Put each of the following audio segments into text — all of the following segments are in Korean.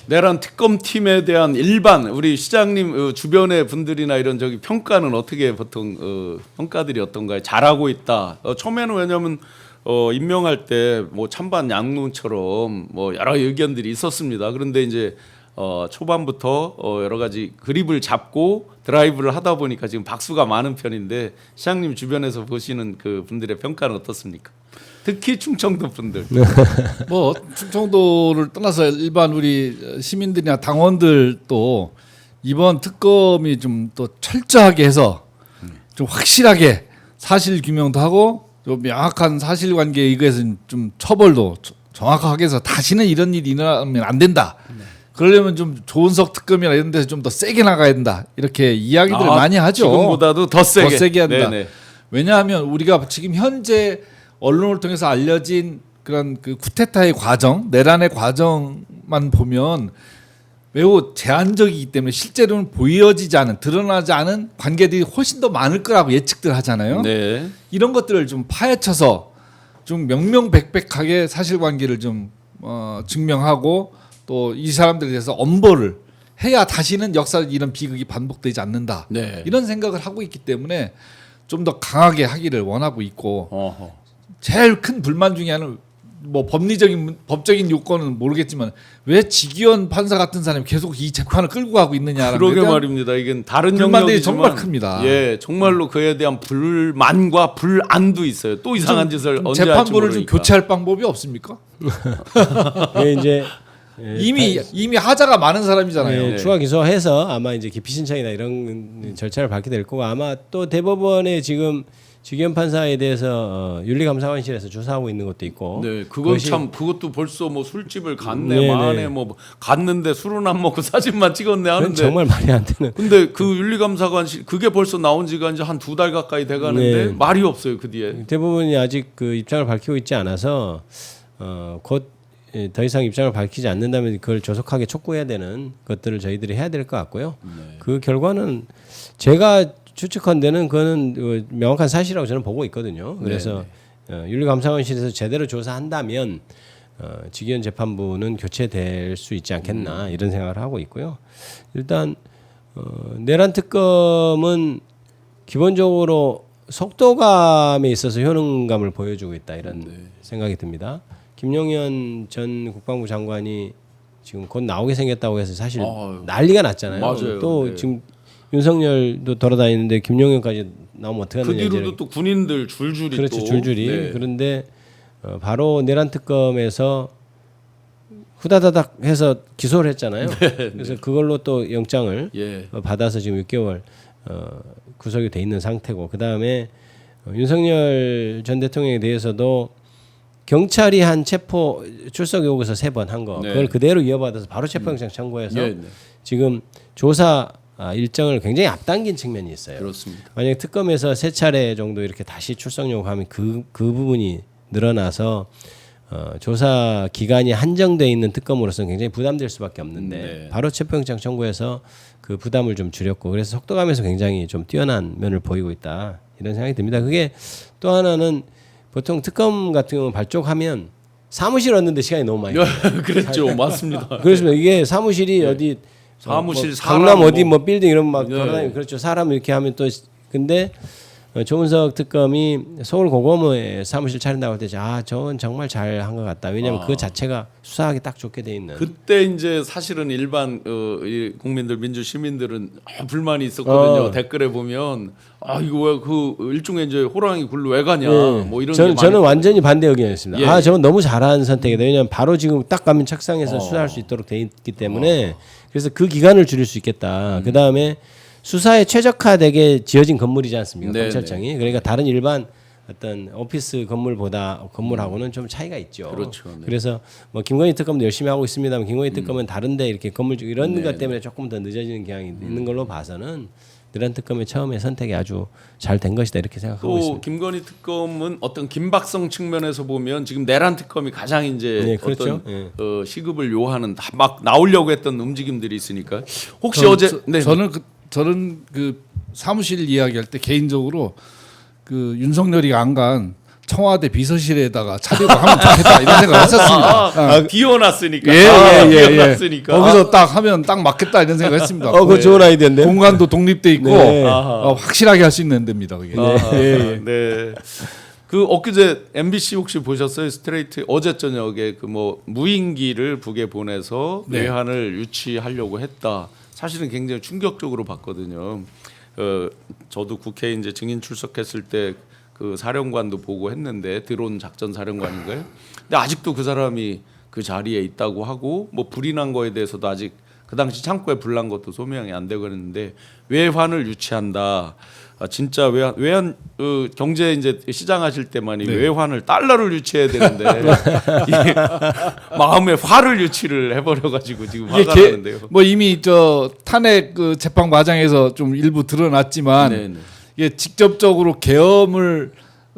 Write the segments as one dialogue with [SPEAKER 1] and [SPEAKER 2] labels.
[SPEAKER 1] 내란 특검팀에 대한 일반 우리 시장님 주변의 분들이나 이런 저기 평가는 어떻게 보통 평가들이 어떤가요? 잘하고 있다. 처음에는 왜냐하면 임명할 때 뭐 찬반 양론처럼 뭐 여러 의견들이 있었습니다. 그런데 이제 초반부터 여러 가지 그립을 잡고 드라이브를 하다 보니까 지금 박수가 많은 편인데 시장님 주변에서 보시는 그 분들의 평가는 어떻습니까? 특히 충청도 분들.
[SPEAKER 2] 뭐 충청도를 떠나서 일반 우리 시민들이나 당원들도 이번 특검이 좀 또 철저하게 해서 좀 확실하게 사실 규명도 하고 좀 명확한 사실관계에 의해서 좀 처벌도 정확하게 해서 다시는 이런 일이 일어나면 안 된다. 그러려면 좀 조은석 특검이나 이런 데서 좀 더 세게 나가야 된다. 이렇게 이야기들을 많이 하죠.
[SPEAKER 1] 지금보다도 더 세게
[SPEAKER 2] 한다.
[SPEAKER 1] 네네.
[SPEAKER 2] 왜냐하면 우리가 지금 현재 언론을 통해서 알려진 그런 그 쿠데타의 과정, 내란의 과정만 보면 매우 제한적이기 때문에 실제로는 보여지지 않은, 드러나지 않은 관계들이 훨씬 더 많을 거라고 예측들 하잖아요.
[SPEAKER 1] 네.
[SPEAKER 2] 이런 것들을 좀 파헤쳐서 좀 명명백백하게 사실관계를 좀 증명하고 또 이 사람들에 대해서 엄벌을 해야 다시는 역사 이런 비극이 반복되지 않는다.
[SPEAKER 1] 네.
[SPEAKER 2] 이런 생각을 하고 있기 때문에 좀 더 강하게 하기를 원하고 있고
[SPEAKER 1] 어허.
[SPEAKER 2] 제일 큰 불만 중에 하나는 뭐 법적인 요건은 모르겠지만 왜 지기현 판사 같은 사람이 계속 이 재판을 끌고 가고 있느냐라는
[SPEAKER 1] 그러게 말입니다. 이게 다른
[SPEAKER 2] 불만들이
[SPEAKER 1] 영역이지만
[SPEAKER 2] 정말 큽니다.
[SPEAKER 1] 예, 정말로 그에 대한 불만과 불안도 있어요. 또 이상한 짓을 언제 할지
[SPEAKER 2] 재판부를 좀
[SPEAKER 1] 모르니까.
[SPEAKER 2] 교체할 방법이 없습니까?
[SPEAKER 3] 예, 이제
[SPEAKER 2] 이미 하자가 많은 사람이잖아요.
[SPEAKER 3] 예, 추가 기소해서 아마 이제 기피 신청이나 이런 절차를 밟게 될 거고 아마 또 대법원에 지금 지기현 판사에 대해서 윤리감사관실에서 조사하고 있는 것도 있고.
[SPEAKER 1] 네, 그건
[SPEAKER 3] 그것이-
[SPEAKER 1] 참 그것도 벌써 뭐 술집을 갔네,
[SPEAKER 3] 네,
[SPEAKER 1] 마네,
[SPEAKER 3] 네.
[SPEAKER 1] 뭐 갔는데 술은 안 먹고 사진만 찍었네
[SPEAKER 3] 그건
[SPEAKER 1] 하는데.
[SPEAKER 3] 정말 말이 안 되는.
[SPEAKER 1] 근데 그 윤리감사관실 그게 벌써 나온 지가 이제 한 2달 가까이 돼가는데
[SPEAKER 3] 네.
[SPEAKER 1] 말이 없어요 그 뒤에.
[SPEAKER 3] 대부분이 아직 그 입장을 밝히고 있지 않아서 곧 더 이상 입장을 밝히지 않는다면 그걸 조속하게 촉구해야 되는 것들을 저희들이 해야 될 것 같고요. 그 결과는 제가 추측한데는 그거는 명확한 사실이라고 저는 보고 있거든요. 그래서 윤리감사관실에서 제대로 조사한다면 지기현 재판부는 교체될 수 있지 않겠나 이런 생각을 하고 있고요. 일단 내란 특검은 기본적으로 속도감에 있어서 효능감을 보여주고 있다 이런 생각이 듭니다. 김용현 전 국방부 장관이 지금 곧 나오게 생겼다고 해서 사실 난리가 났잖아요.
[SPEAKER 1] 맞아요.
[SPEAKER 3] 또
[SPEAKER 1] 네.
[SPEAKER 3] 지금 윤석열도 돌아다니는데 김용현까지 나오면 어떻게
[SPEAKER 1] 그
[SPEAKER 3] 하느냐.
[SPEAKER 1] 뒤로도 또 군인들 줄줄이
[SPEAKER 3] 그렇죠.
[SPEAKER 1] 또.
[SPEAKER 3] 줄줄이.
[SPEAKER 1] 네.
[SPEAKER 3] 그런데 바로 내란 특검에서 후다다닥 해서 기소를 했잖아요. 그래서 그걸로 또 영장을
[SPEAKER 1] 예.
[SPEAKER 3] 받아서 지금 6개월 구속이 돼 있는 상태고 그다음에 윤석열 전 대통령에 대해서도 경찰이 한 체포 출석 요구서 3번 한 거
[SPEAKER 1] 네.
[SPEAKER 3] 그걸 그대로 이어받아서 바로 체포영장 청구해서
[SPEAKER 1] 예, 네.
[SPEAKER 3] 지금 조사 일정을 굉장히 앞당긴 측면이 있어요.
[SPEAKER 1] 그렇습니다.
[SPEAKER 3] 만약 특검에서 3차례 정도 이렇게 다시 출석 요구하면 그 부분이 늘어나서 조사 기간이 한정돼 있는 특검으로서는 굉장히 부담될 수밖에 없는데
[SPEAKER 1] 네.
[SPEAKER 3] 바로 체포영장 청구해서 그 부담을 좀 줄였고 그래서 속도감에서 굉장히 좀 뛰어난 면을 보이고 있다 이런 생각이 듭니다. 그게 또 하나는 보통 특검 같은 경우는 발족하면 사무실 얻는데 시간이 너무 많이 걸려요.
[SPEAKER 1] 그랬죠, 맞습니다.
[SPEAKER 3] 그래서 이게 사무실이 어디
[SPEAKER 1] 사무실,
[SPEAKER 3] 뭐
[SPEAKER 1] 사람
[SPEAKER 3] 강남 어디
[SPEAKER 1] 뭐-
[SPEAKER 3] 뭐 빌딩 이런 막
[SPEAKER 1] 네.
[SPEAKER 3] 돌아다니고 그렇죠. 사람 이렇게 하면 또 근데 조은석 특검이 서울 고검에 사무실 차린다고 할 때 저건 정말 잘 한 것 같다. 왜냐하면 그 자체가 수사하기 딱 좋게 돼 있는.
[SPEAKER 1] 그때 이제 사실은 일반 이 국민들 민주 시민들은 불만이 있었거든요. 댓글에 보면 이거 왜 그 일종의 이제 호랑이 굴로 왜 가냐 뭐 이런 게
[SPEAKER 3] 저는
[SPEAKER 1] 많이
[SPEAKER 3] 완전히 반대 의견이었습니다.
[SPEAKER 1] 예, 예.
[SPEAKER 3] 저건 너무 잘한 선택이다. 왜냐하면 바로 지금 딱 가면 책상에서 수사할 수 있도록 돼 있기 때문에 그래서 그 기간을 줄일 수 있겠다. 그 다음에 수사에 최적화되게 지어진 건물이지 않습니까?
[SPEAKER 1] 네,
[SPEAKER 3] 검찰청이. 그러니까 다른 일반 어떤 오피스 건물하고는 좀 차이가 있죠.
[SPEAKER 1] 그렇죠. 네.
[SPEAKER 3] 그래서 뭐 김건희 특검도 열심히 하고 있습니다만 김건희 특검은 다른데 이렇게 건물 이런
[SPEAKER 1] 네,
[SPEAKER 3] 것 때문에 조금 더 늦어지는 경향이 있는 걸로 봐서는 내란 특검의 처음에 선택이 아주 잘 된 것이다 이렇게 생각하고
[SPEAKER 1] 또
[SPEAKER 3] 있습니다.
[SPEAKER 1] 김건희 특검은 어떤 긴박성 측면에서 보면 지금 내란 특검이 가장 이제
[SPEAKER 3] 네, 그렇죠.
[SPEAKER 1] 어떤 시급을 요하는 다 막 나오려고 했던 움직임들이 있으니까 혹시 어제
[SPEAKER 2] 저는 그 사무실 이야기할 때 개인적으로 그 윤석열이가 안 간 청와대 비서실에다가 차리고 하면 좋겠다 이런 생각을 했었습니다.
[SPEAKER 1] 비워놨으니까. 비워놨으니까.
[SPEAKER 2] 거기서 딱 하면 딱 맞겠다 이런 생각을 했습니다.
[SPEAKER 3] 그거 좋은 아이디어인데.
[SPEAKER 2] 공간도 독립돼 있고
[SPEAKER 3] 네.
[SPEAKER 2] 확실하게 할 수 있는 데입니다. 그게.
[SPEAKER 1] 네. 그 엊그제 MBC 혹시 보셨어요? 스트레이트 어제 저녁에 그 뭐 무인기를 북에 보내서
[SPEAKER 2] 네.
[SPEAKER 1] 외환을 유치하려고 했다. 사실은 굉장히 충격적으로 봤거든요. 저도 국회에 이제 증인 출석했을 때 그 사령관도 보고 했는데 드론 작전 사령관인가요? 근데 아직도 그 사람이 그 자리에 있다고 하고 뭐 불이 난 거에 대해서도 아직 그 당시 창고에 불 난 것도 소명이 안 되고 그랬는데 외환을 유치한다. 진짜 외환 경제 이제 시장하실 때만이 외환을 달러를 유치해야 되는데 이게 마음에 화를 유치를 해버려 가지고 지금 화가 나는데요.
[SPEAKER 2] 뭐 이미 저 탄핵 그 재판 과정에서 좀 일부 드러났지만
[SPEAKER 1] 네네.
[SPEAKER 2] 이게 직접적으로 계엄을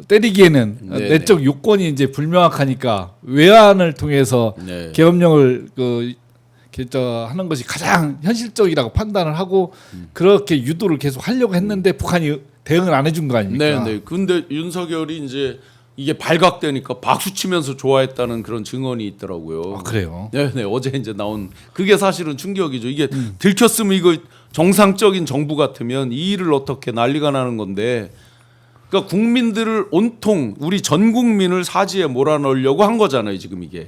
[SPEAKER 2] 때리기에는
[SPEAKER 1] 네네.
[SPEAKER 2] 내적 요건이 이제 불명확하니까 외환을 통해서
[SPEAKER 1] 네.
[SPEAKER 2] 계엄령을 하는 것이 가장 현실적이라고 판단을 하고 그렇게 유도를 계속 하려고 했는데 북한이 대응을 안 해준 거 아닙니까?
[SPEAKER 1] 네. 근데 윤석열이 이제 이게 발각되니까 박수 치면서 좋아했다는 그런 증언이 있더라고요.
[SPEAKER 2] 그래요.
[SPEAKER 1] 네. 어제 이제 나온 그게 사실은 충격이죠. 이게 들켰으면 이거 정상적인 정부 같으면 이 일을 어떻게 난리가 나는 건데. 그러니까 국민들을 온통 우리 전 국민을 사지에 몰아넣으려고 한 거잖아요. 지금 이게.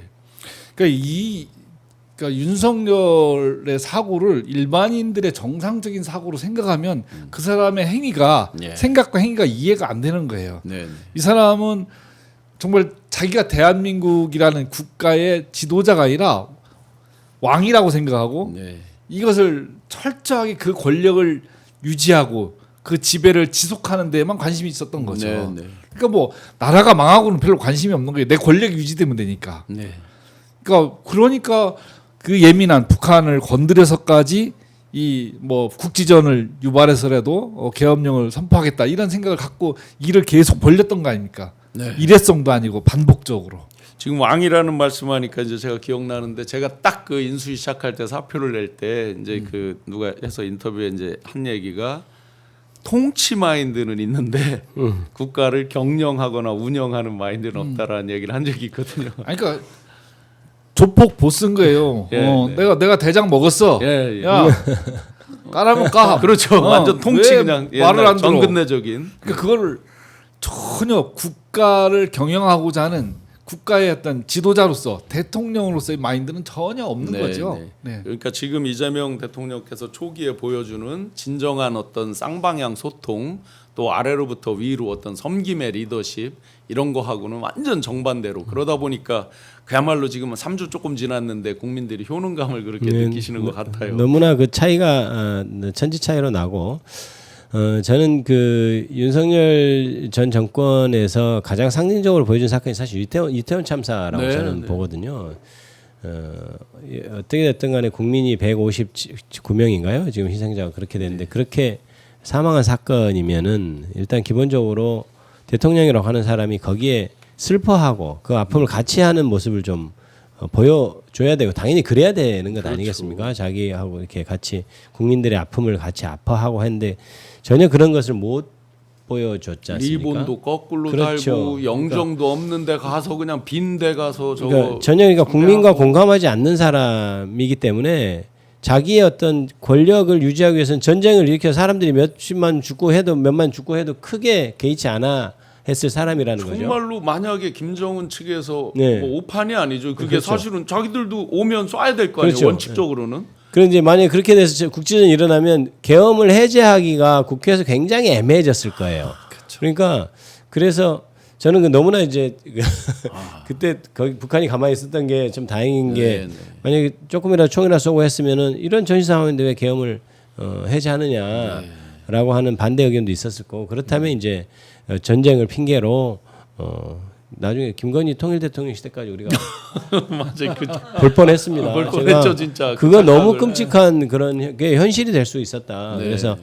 [SPEAKER 2] 그러니까 윤석열의 사고를 일반인들의 정상적인 사고로 생각하면 그 사람의 행위가
[SPEAKER 1] 예.
[SPEAKER 2] 생각과 행위가 이해가 안 되는 거예요.
[SPEAKER 1] 네.
[SPEAKER 2] 이 사람은 정말 자기가 대한민국이라는 국가의 지도자가 아니라 왕이라고 생각하고
[SPEAKER 1] 네.
[SPEAKER 2] 이것을 철저하게 그 권력을 유지하고 그 지배를 지속하는 데에만 관심이 있었던 거죠.
[SPEAKER 1] 네.
[SPEAKER 2] 그러니까 뭐 나라가 망하고는 별로 관심이 없는 거예요. 내 권력이 유지되면 되니까.
[SPEAKER 1] 네.
[SPEAKER 2] 그러니까 그 예민한 북한을 건드려서까지 이 뭐 국지전을 유발해서라도 계엄령을 선포하겠다 이런 생각을 갖고 일을 계속 벌렸던 거 아닙니까?
[SPEAKER 1] 네.
[SPEAKER 2] 일회성도 아니고 반복적으로.
[SPEAKER 1] 지금 왕이라는 말씀하니까 이제 제가 기억나는데 제가 딱 그 인수위 시작할 때 사표를 낼 때 이제 그 누가 해서 인터뷰에 이제 한 얘기가 통치 마인드는 있는데 국가를 경영하거나 운영하는 마인드는 없다라는 얘기를 한 적이 있거든요.
[SPEAKER 2] 아니 그러니까 조폭 보스인 거예요.
[SPEAKER 1] 예, 네.
[SPEAKER 2] 내가 대장 먹었어.
[SPEAKER 1] 예.
[SPEAKER 2] 야 까라면 까.
[SPEAKER 1] 그렇죠. 완전 통치
[SPEAKER 2] 왜
[SPEAKER 1] 그냥
[SPEAKER 2] 말을 안 들어.
[SPEAKER 1] 정근내적인.
[SPEAKER 2] 그러니까 그거를 전혀 국가를 경영하고자 하는 국가의 어떤 지도자로서 대통령으로서의 마인드는 전혀 없는 거죠. 네.
[SPEAKER 1] 그러니까 지금 이재명 대통령께서 초기에 보여주는 진정한 어떤 쌍방향 소통 또 아래로부터 위로 어떤 섬김의 리더십 이런 거하고는 완전 정반대로 그러다 보니까 그야말로 지금 3주 조금 지났는데 국민들이 효능감을 그렇게 느끼시는 것 같아요.
[SPEAKER 3] 너무나 그 차이가 천지 차이로 나고 저는 그 윤석열 전 정권에서 가장 상징적으로 보여준 사건이 사실 이태원 참사라고 저는 보거든요. 어떻게 됐든 간에 국민이 159명인가요? 지금 희생자가 그렇게 됐는데 그렇게 사망한 사건이면은 일단 기본적으로 대통령이라고 하는 사람이 거기에 슬퍼하고 그 아픔을 같이 하는 모습을 좀 보여줘야 되고 당연히 그래야 되는 것 아니겠습니까? 자기하고 이렇게 같이 국민들의 아픔을 같이 아파하고 했는데 전혀 그런 것을 못 보여줬지 않습니까?
[SPEAKER 1] 리본도 거꾸로
[SPEAKER 3] 그렇죠.
[SPEAKER 1] 달고 영정도 없는데 가서 그냥 빈데 가서 저거
[SPEAKER 3] 그러니까 전혀 그러니까 국민과 공감하지 않는 사람이기 때문에 자기의 어떤 권력을 유지하기 위해서는 전쟁을 일으켜 사람들이 몇십만 죽고 해도 몇만 죽고 해도 크게 개의치 않아 했을 사람이라는 거죠.
[SPEAKER 1] 정말로 만약에 김정은 측에서
[SPEAKER 3] 네.
[SPEAKER 1] 뭐 오판이 아니죠. 그게
[SPEAKER 3] 그렇죠.
[SPEAKER 1] 사실은 자기들도 오면 쏴야 될 거 아니에요.
[SPEAKER 3] 그렇죠.
[SPEAKER 1] 원칙적으로는.
[SPEAKER 3] 그런데 만약에 그렇게 돼서 국지전이 일어나면 계엄을 해제하기가 국회에서 굉장히 애매해졌을 거예요. 그러니까 그래서 저는 그 너무나 이제 그때 거기 북한이 가만히 있었던 게 좀 다행인 게 만약에 조금이라도 총이나 쏘고 했으면은 이런 전시 상황인데 왜 계엄을 해제하느냐라고 하는 반대 의견도 있었을 거고 그렇다면 이제 전쟁을 핑계로 나중에 김건희 통일 대통령 시대까지 우리가
[SPEAKER 1] 맞아요.
[SPEAKER 3] 볼 뻔했습니다.
[SPEAKER 1] 볼 뻔했죠, 진짜.
[SPEAKER 3] 그거 너무 끔찍한 그런 게 현실이 될 수 있었다.
[SPEAKER 1] 네.
[SPEAKER 3] 그래서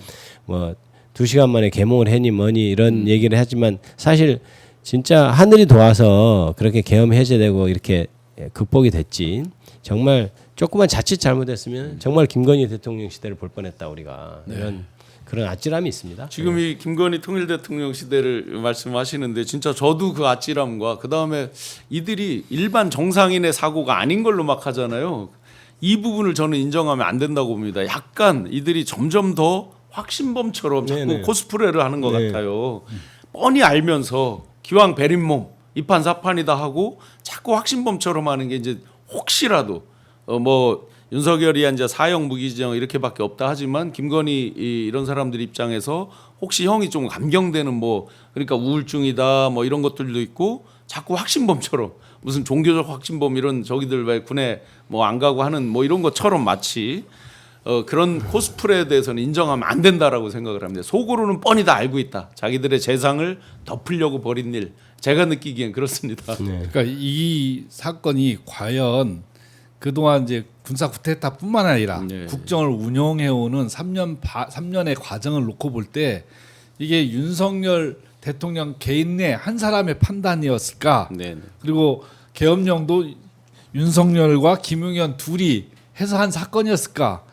[SPEAKER 3] 뭐 2시간 만에 개몽을 했니 뭐니 이런 얘기를 하지만 사실 진짜 하늘이 도와서 그렇게 계엄 해제되고 이렇게 극복이 됐지. 정말 조금만 자칫 잘못했으면 정말 김건희 대통령 시대를 볼 뻔했다 우리가 이런 그런 아찔함이 있습니다.
[SPEAKER 1] 지금 이 김건희 통일 대통령 시대를 말씀하시는데 진짜 저도 그 아찔함과 그 다음에 이들이 일반 정상인의 사고가 아닌 걸로 막 하잖아요. 이 부분을 저는 인정하면 안 된다고 봅니다. 약간 이들이 점점 더 확신범처럼 자꾸
[SPEAKER 3] 네네.
[SPEAKER 1] 코스프레를 하는 것
[SPEAKER 3] 네.
[SPEAKER 1] 같아요. 뻔히 알면서 기왕 베린몸 이판사판이다 하고 자꾸 확신범처럼 하는 게 이제 혹시라도 뭐 윤석열이 이제 사형 무기징역 이렇게밖에 없다 하지만 김건희 이런 사람들 입장에서 혹시 형이 좀 감경되는 뭐 그러니까 우울증이다 뭐 이런 것들도 있고 자꾸 확신범처럼 무슨 종교적 확신범 이런 저기들 왜 군에 뭐 안 가고 하는 뭐 이런 것처럼 마치 그런 코스프레에 대해서는 인정하면 안 된다라고 생각을 합니다. 속으로는 뻔히 다 알고 있다. 자기들의 재상을 덮으려고 벌인 일. 제가 느끼기엔 그렇습니다.
[SPEAKER 3] 네.
[SPEAKER 2] 그러니까 이 사건이 과연 그동안 이제 군사 쿠데타뿐만 아니라
[SPEAKER 1] 네.
[SPEAKER 2] 국정을 운영해오는 3년의 과정을 놓고 볼 때 이게 윤석열 대통령 개인 내 한 사람의 판단이었을까?
[SPEAKER 1] 네.
[SPEAKER 2] 그리고 계엄령도 윤석열과 김용현 둘이 해서 한 사건이었을까?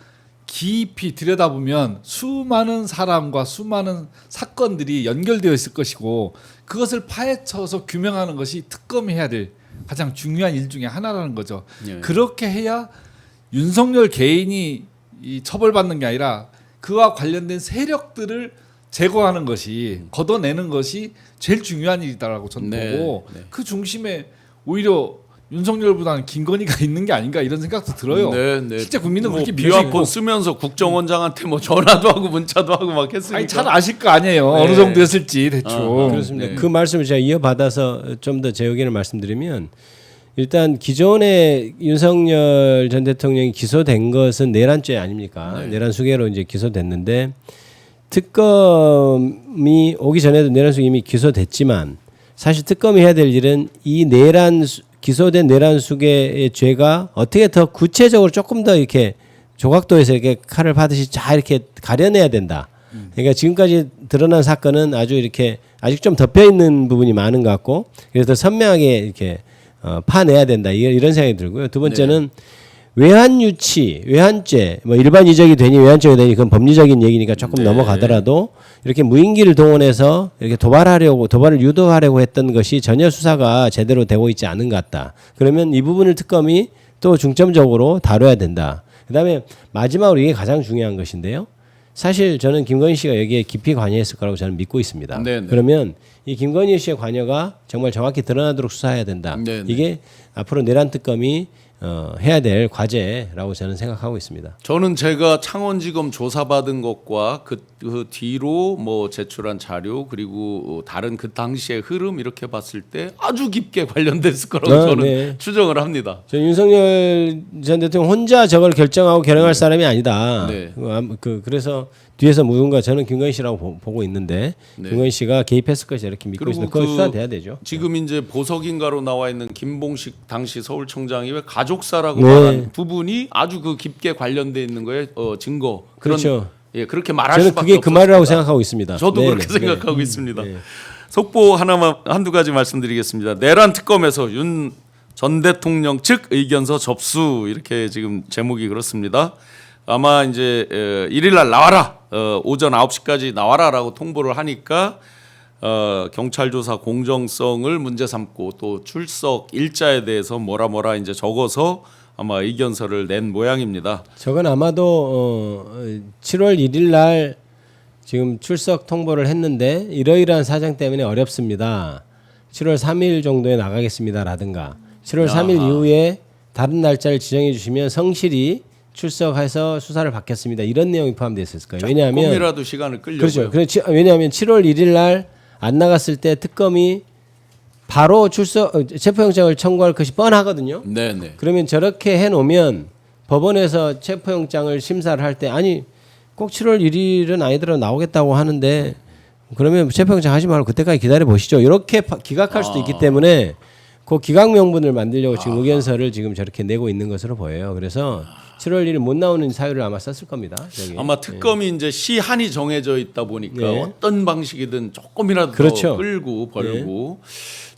[SPEAKER 2] 깊이 들여다보면 수많은 사람과 수많은 사건들이 연결되어 있을 것이고 그것을 파헤쳐서 규명하는 것이 특검이 해야 될 가장 중요한 일 중에 하나라는 거죠.
[SPEAKER 1] 네.
[SPEAKER 2] 그렇게 해야 윤석열 개인이 이 처벌받는 게 아니라 그와 관련된 세력들을 제거하는 것이 걷어내는 것이 제일 중요한 일이다라고 저는
[SPEAKER 1] 네,
[SPEAKER 2] 보고
[SPEAKER 1] 네.
[SPEAKER 2] 그 중심에 오히려 윤석열보다는 김건희가 있는 게 아닌가 이런 생각도 들어요.
[SPEAKER 1] 네, 네.
[SPEAKER 2] 실제 국민은
[SPEAKER 1] 뭐
[SPEAKER 2] 그렇게 믿고
[SPEAKER 1] 비화폰 쓰면서 국정원장한테 뭐 전화도 하고 문자도 하고 막 했으니까.
[SPEAKER 2] 아니 잘 아실 거 아니에요.
[SPEAKER 1] 네.
[SPEAKER 2] 어느 정도 였을지 대충.
[SPEAKER 3] 그렇습니다.
[SPEAKER 1] 네.
[SPEAKER 3] 그 말씀을 제가 이어받아서 좀 더 제 의견을 말씀드리면 일단 기존에 윤석열 전 대통령이 기소된 것은 내란죄 아닙니까?
[SPEAKER 1] 네.
[SPEAKER 3] 내란 수개로 이제 기소됐는데 특검이 오기 전에도 내란 수개 이미 기소됐지만 사실 특검이 해야 될 일은 이 기소된 내란 수개의 죄가 어떻게 더 구체적으로 조금 더 이렇게 조각도에서 이렇게 칼을 파듯이 잘 이렇게 가려내야 된다. 그러니까 지금까지 드러난 사건은 아주 이렇게 아직 좀 덮여 있는 부분이 많은 것 같고 그래서 더 선명하게 이렇게 파내야 된다. 이런 생각이 들고요. 두 번째는 외환유치, 외환죄, 뭐 일반 이적이 되니 외환죄가 되니 그건 법리적인 얘기니까 조금 넘어가더라도 이렇게 무인기를 동원해서 이렇게 도발을 유도하려고 했던 것이 전혀 수사가 제대로 되고 있지 않은 것 같다. 그러면 이 부분을 특검이 또 중점적으로 다뤄야 된다. 그다음에 마지막으로 이게 가장 중요한 것인데요. 사실 저는 김건희 씨가 여기에 깊이 관여했을 거라고 저는 믿고 있습니다.
[SPEAKER 1] 네네.
[SPEAKER 3] 그러면 이 김건희 씨의 관여가 정말 정확히 드러나도록 수사해야 된다.
[SPEAKER 1] 네네.
[SPEAKER 3] 이게 앞으로 내란 특검이 해야 될 과제라고 저는 생각하고 있습니다.
[SPEAKER 1] 저는 제가 창원지검 조사받은 것과 그 뒤로 뭐 제출한 자료 그리고 다른 그 당시의 흐름 이렇게 봤을 때 아주 깊게 관련됐을 거라고 저는
[SPEAKER 3] 네.
[SPEAKER 1] 추정을 합니다.
[SPEAKER 3] 저 윤석열 전 대통령 혼자 저걸 결정하고 결정할 사람이 아니다.
[SPEAKER 1] 네.
[SPEAKER 3] 그래서 뒤에서 누군가 저는 김건희 씨라고 보고 있는데
[SPEAKER 1] 네.
[SPEAKER 3] 김건희 씨가 개입했을 것이 이렇게 믿고
[SPEAKER 1] 그리고
[SPEAKER 3] 있습니다. 그거 수사돼야 되죠.
[SPEAKER 1] 지금 이제 보석인가로 나와 있는 김봉식 당시 서울청장이 왜 가족사라고
[SPEAKER 3] 네.
[SPEAKER 1] 말한 부분이 아주 그 깊게 관련돼 있는 거에 증거 그런
[SPEAKER 3] 그렇죠.
[SPEAKER 1] 예 그렇게 말할
[SPEAKER 3] 저는
[SPEAKER 1] 수밖에
[SPEAKER 3] 그게 그 말이라고
[SPEAKER 1] 없었습니다.
[SPEAKER 3] 생각하고 있습니다.
[SPEAKER 1] 저도
[SPEAKER 3] 네네.
[SPEAKER 1] 그렇게 생각하고 있습니다.
[SPEAKER 3] 네.
[SPEAKER 1] 속보 하나만 한두 가지 말씀드리겠습니다. 내란 특검에서 윤 전 대통령 측 의견서 접수 이렇게 지금 제목이 그렇습니다. 아마 이제 1일 날 나와라. 오전 9시까지 나와라라고 통보를 하니까 경찰 조사 공정성을 문제 삼고 또 출석 일자에 대해서 뭐라 이제 적어서 아마 의견서를 낸 모양입니다.
[SPEAKER 3] 저건 아마도 7월 1일 날 지금 출석 통보를 했는데 이러이러한 사정 때문에 어렵습니다. 7월 3일 정도에 나가겠습니다라든가 7월 3일 이후에 다른 날짜를 지정해 주시면 성실히 출석해서 수사를 받겠습니다. 이런 내용이 포함되어 있을 거예요. 왜냐하면
[SPEAKER 1] 조금이라도 시간을 끌려고요.
[SPEAKER 3] 그렇죠. 왜냐하면 7월 1일 날 안 나갔을 때 특검이 바로 체포영장을 청구할 것이 뻔하거든요.
[SPEAKER 1] 네네.
[SPEAKER 3] 그러면 저렇게 해놓으면 법원에서 체포영장을 심사를 할 때 아니 꼭 7월 1일은 아니더라도 나오겠다고 하는데 그러면 체포영장 하지 말고 그때까지 기다려 보시죠. 이렇게 기각할 수도 있기 때문에 그 기각 명분을 만들려고 지금 의견서를 지금 저렇게 내고 있는 것으로 보여요. 그래서 7월 1일 못 나오는 사유를 아마 썼을 겁니다. 저기.
[SPEAKER 1] 아마 특검이 이제 시한이 정해져 있다 보니까
[SPEAKER 3] 네.
[SPEAKER 1] 어떤 방식이든 조금이라도
[SPEAKER 3] 그렇죠.
[SPEAKER 1] 더 끌고 벌고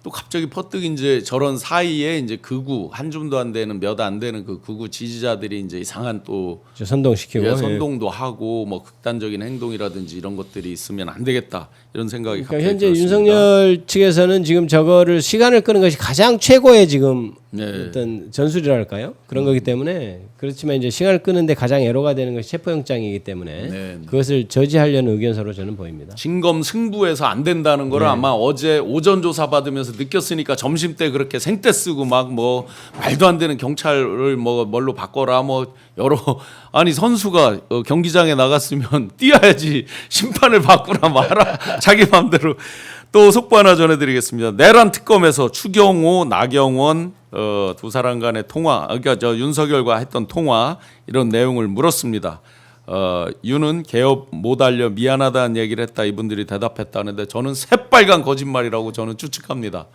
[SPEAKER 1] 또 갑자기 퍼뜩 이제 저런 사이에 이제 극우 한 줌도 안 되는 몇 안 되는 그 극우 지지자들이 이제 이상한 또
[SPEAKER 3] 선동시키고
[SPEAKER 1] 예, 선동도 하고 뭐 극단적인 행동이라든지 이런 것들이 있으면 안 되겠다 이런 생각이
[SPEAKER 3] 그러니까
[SPEAKER 1] 갑자기
[SPEAKER 3] 현재
[SPEAKER 1] 들었습니다.
[SPEAKER 3] 윤석열 측에서는 지금 저거를 시간을 끄는 것이 가장 최고의 지금
[SPEAKER 1] 네.
[SPEAKER 3] 어떤 전술이랄까요? 그런 거기 때문에 그렇지만 이제 시간을 끄는데 가장 애로가 되는 것이 체포영장이기 때문에
[SPEAKER 1] 네.
[SPEAKER 3] 그것을 저지하려는 의견서로 저는 보입니다.
[SPEAKER 1] 진검 승부해서 안 된다는 거를 아마 어제 오전 조사 받으면서 느꼈으니까 점심 때 그렇게 생떼 쓰고 막 뭐 말도 안 되는 경찰을 뭐 뭘로 바꿔라 뭐 여러 아니 선수가 경기장에 나갔으면 뛰어야지 심판을 바꾸라 마라 자기 마음대로. 또 속보 하나 전해드리겠습니다. 내란 특검에서 추경호, 나경원 두 사람 간의 통화, 그러니까 저 윤석열과 했던 통화 이런 내용을 물었습니다. 윤은 개업 못 알려 미안하다는 얘기를 했다 이분들이 대답했다는데 저는 새빨간 거짓말이라고 저는 추측합니다.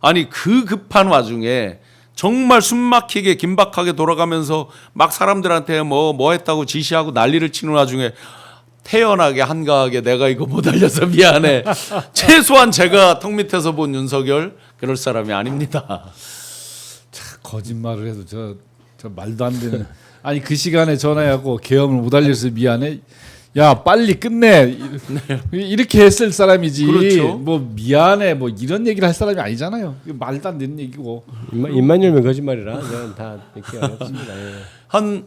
[SPEAKER 1] 아니 그 급한 와중에 정말 숨막히게 긴박하게 돌아가면서 막 사람들한테 뭐 했다고 지시하고 난리를 치는 와중에 태연하게 한가하게 내가 이거 못 알려서 미안해. 최소한 제가 턱 밑에서 본 윤석열 그럴 사람이 아닙니다.
[SPEAKER 2] 거짓말을 해도 저 말도 안 되는. 아니 그 시간에 전화하고 계엄을 못 알려서 미안해. 야 빨리 끝내. 이렇게 했을 사람이지.
[SPEAKER 1] 그렇죠.
[SPEAKER 2] 뭐 미안해 뭐 이런 얘기를 할 사람이 아니잖아요. 이거 말도 안 되는 얘기고.
[SPEAKER 3] 입만 열면 거짓말이라 저는 다 믿기 어렵습니다. 예.
[SPEAKER 1] 한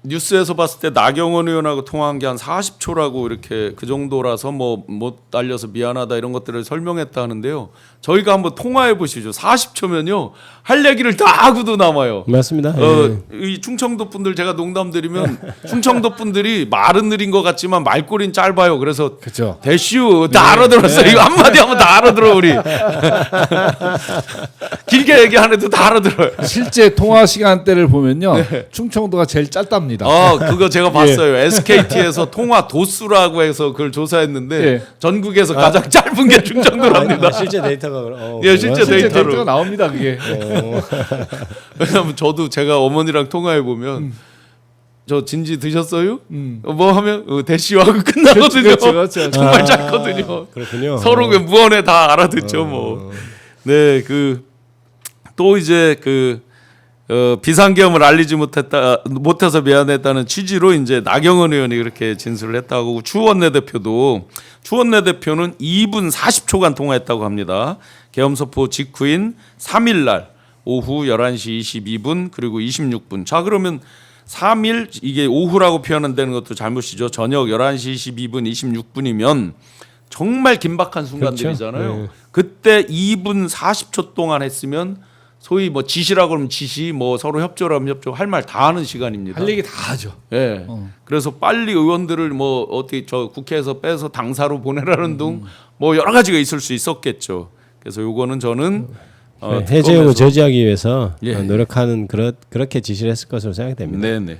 [SPEAKER 1] 뉴스에서 봤을 때 나경원 의원하고 통화한 게 한 40초라고 이렇게 그 정도라서 뭐 못 알려서 미안하다 이런 것들을 설명했다 하는데요. 저희가 한번 통화해 보시죠. 40초면요 할 얘기를 다 하고도 남아요.
[SPEAKER 3] 맞습니다. 예.
[SPEAKER 1] 이 충청도 분들 제가 농담드리면 충청도 분들이 말은 느린 것 같지만 말꼬리는 짧아요. 그래서
[SPEAKER 2] 그렇죠.
[SPEAKER 1] 대슈 다 알아들었어요. 이거 한마디 하면 다 알아들어 우리. 길게 얘기 안 해도 다 알아들어요.
[SPEAKER 2] 실제 통화 시간대를 보면요. 충청도가 제일 짧답니다.
[SPEAKER 1] 그거 제가 봤어요. SKT에서 통화 도수라고 해서 그걸 조사했는데
[SPEAKER 2] 예.
[SPEAKER 1] 전국에서 가장 짧은 게 충청도랍니다.
[SPEAKER 3] 실제 데이터가
[SPEAKER 1] 예, 실제
[SPEAKER 2] 실제
[SPEAKER 1] 데이터로.
[SPEAKER 2] 데이터가 나옵니다. 그게.
[SPEAKER 1] 왜냐면 저도 제가 어머니랑 통화해 보면 저 진지 드셨어요? 뭐 하면 대시하고 끝나거든요.
[SPEAKER 2] 그렇죠.
[SPEAKER 1] 정말 짧거든요.
[SPEAKER 3] 그렇군요.
[SPEAKER 1] 서로 그 무언에 다 알아듣죠 뭐. 네, 또 이제 비상계엄을 알리지 못해서 미안했다는 취지로 이제 나경원 의원이 그렇게 진술을 했다고 추 원내대표는 2분 40초간 통화했다고 합니다. 계엄 선포 직후인 3일 날 오후 11시 22분 그리고 26분. 자 그러면 3일 이게 오후라고 표현한다는 것도 잘못이죠. 저녁 11시 22분 26분이면 정말 긴박한 순간들이잖아요.
[SPEAKER 3] 그렇죠. 네.
[SPEAKER 1] 그때 2분 40초 동안 했으면 소위 뭐 지시라고 그러면 지시, 뭐 서로 협조를 하면 협조, 할 말 다 하는 시간입니다.
[SPEAKER 2] 할 얘기 다 하죠.
[SPEAKER 1] 예. 그래서 빨리 의원들을 뭐 어떻게 저 국회에서 빼서 당사로 보내라는 등 뭐 여러 가지가 있을 수 있었겠죠. 그래서 요거는 저는
[SPEAKER 3] 해제용을 저지하기 위해서
[SPEAKER 1] 예.
[SPEAKER 3] 노력하는 그렇게 지시를 했을 것으로 생각됩니다.
[SPEAKER 1] 네네.